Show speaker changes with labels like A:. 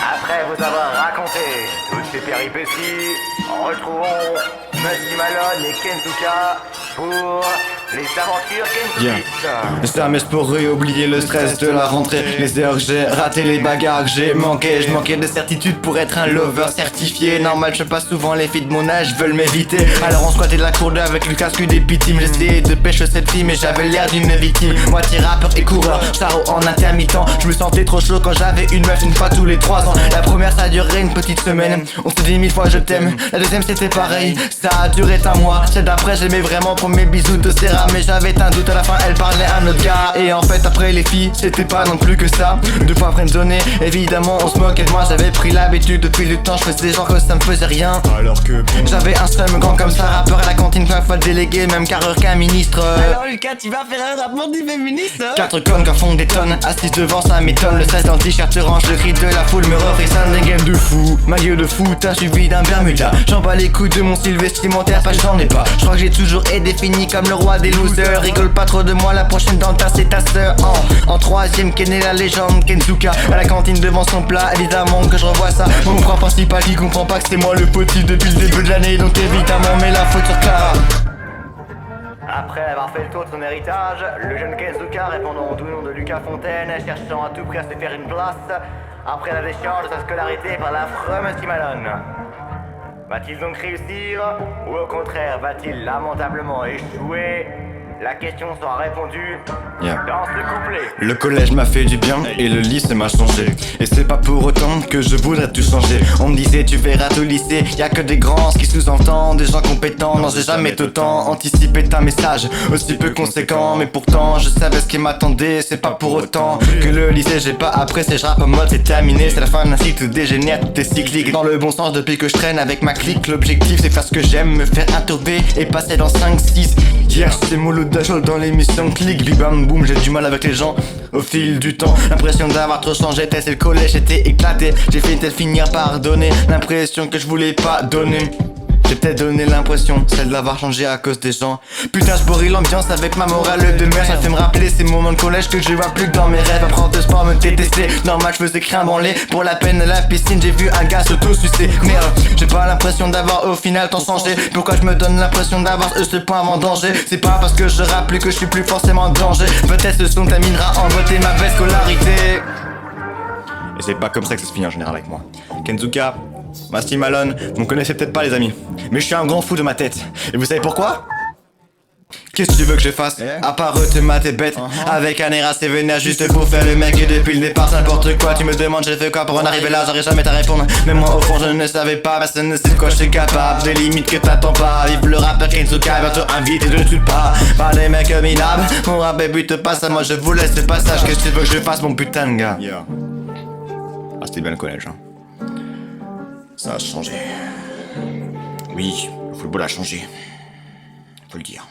A: Après vous avoir raconté toutes ces péripéties, retrouvons Musty Malone et Kenzuka pour les aventures Kenzuka.
B: Jamais je pourrais oublier le stress de la rentrée. Les heures que j'ai raté, les bagarres que j'ai manqué. Je manquais de certitude pour être un lover certifié. Normal, je passe souvent, les filles de mon âge veulent m'éviter. Alors on squattait de la cour avec le casque des victimes. J'essayais de pêcher cette fille mais j'avais l'air d'une victime. Moitié rappeur et coureur, charo en intermittent. Je me sentais trop chaud quand j'avais une meuf une fois tous les 3 ans. La première ça a duré une petite semaine. On se dit 1000 fois je t'aime. La deuxième c'était pareil, ça a duré un mois. Celle d'après j'aimais vraiment pour mes bisous de Serra. Mais j'avais un doute, à la fin elle parlait à un autre gars. Et en fait après les filles c'était pas non plus que ça. 2 fois friendzonné, évidemment on se moquait de moi. J'avais pris l'habitude depuis le temps, je faisais genre que ça me faisait rien. Alors que j'avais un seum grand comme ça, rappeur à la cantine, plein fois délégué, même carreur qu'un ministre. Alors Lucas tu vas faire un rap du féministe. 4 connes qui font des tonnes, assis devant ça m'étonne. Le 16 dans le t-shirt se range, le cri de la foule me refrissonne. Des games de fou, maillot de foot, t'as suivi d'un Bermuda. J'en bats les couilles de mon style vestimentaire, pas j'en ai pas. Je crois que j'ai toujours été défini comme le roi des losers. Rigole pas trop de moi, la prochaine dans le tas c'est ta sœur. En troisième, Ken est la légende, Kenzuka à la cantine devant son plat, évidemment que je revois ça. Mon point principal qui comprend pas que c'est moi le potier depuis le début de l'année. Donc évidemment mets la faute sur Clara.
A: Après avoir fait le tour de son héritage, le jeune Kenzuka répondant au doux nom de Lucas Fontaine, cherchant à tout prix à se faire une place après la décharge de sa scolarité par l'affreux Musty Malone. Va-t-il donc réussir ou au contraire va-t-il lamentablement échouer? La question sera répondue dans ce couplet.
B: Le collège m'a fait du bien et le lycée m'a changé. Et c'est pas pour autant que je voudrais tout changer. On me disait tu verras au lycée, y'a que des grands, ce qui sous-entend des gens compétents. Non j'ai jamais autant anticipé un message aussi peu conséquent. Mais pourtant je savais ce qui m'attendait. C'est pas pour autant que le lycée j'ai pas apprécié. Je rappe en mode c'est terminé, c'est la fin d'un cycle, tout dégénère, tout est cyclique. Dans le bon sens depuis que je traîne avec ma clique. L'objectif c'est faire ce que j'aime, me faire interver et passer dans 5-6. Hier c'est mollo d'ajol dans l'émission clic, bim bam boum, j'ai du mal avec les gens au fil du temps. L'impression d'avoir trop changé, c'est le collège, j'étais éclaté. J'ai fait tel finir par donner l'impression que je voulais pas donner. J'ai peut-être donné l'impression, celle d'avoir changé à cause des gens. Putain je pourris l'ambiance avec ma morale de merde. Ça fait me rappeler ces moments de collège que je vois plus que dans mes rêves. Apprendre de sport, me détester, normal je faisais crin branler. Pour la peine à la piscine j'ai vu un gars s'auto-sucer. Merde, j'ai pas l'impression d'avoir au final tant changé. Pourquoi je me donne l'impression d'avoir ce point avant danger? C'est pas parce que je rappe plus que je suis plus forcément en danger. Peut-être ce son terminera en beauté ma belle scolarité. Et c'est pas comme ça que ça se finit en général avec moi. Kenzuka, Musty Malone, vous me connaissez peut-être pas les amis, mais je suis un grand fou de ma tête. Et vous savez pourquoi? Qu'est-ce que tu veux que je fasse? À part te mater bête avec un air assez vénère juste pour faire le mec. Et depuis le départ c'est n'importe quoi. Tu me demandes j'ai fait quoi pour en arriver là, j'aurais jamais à répondre. Mais moi au fond je ne savais pas, personne ne sait de quoi je suis capable. Des limites que t'attends pas, vive le rappeur Kenzuka, bientôt invité de tout pas. Par des mecs minables, mon rap et but passe à moi, je vous laisse le passage. Qu'est-ce que tu veux que je fasse mon putain de gars? Ah c'était bien le collège hein. Ça a changé. Oui, le football a changé. Faut le dire.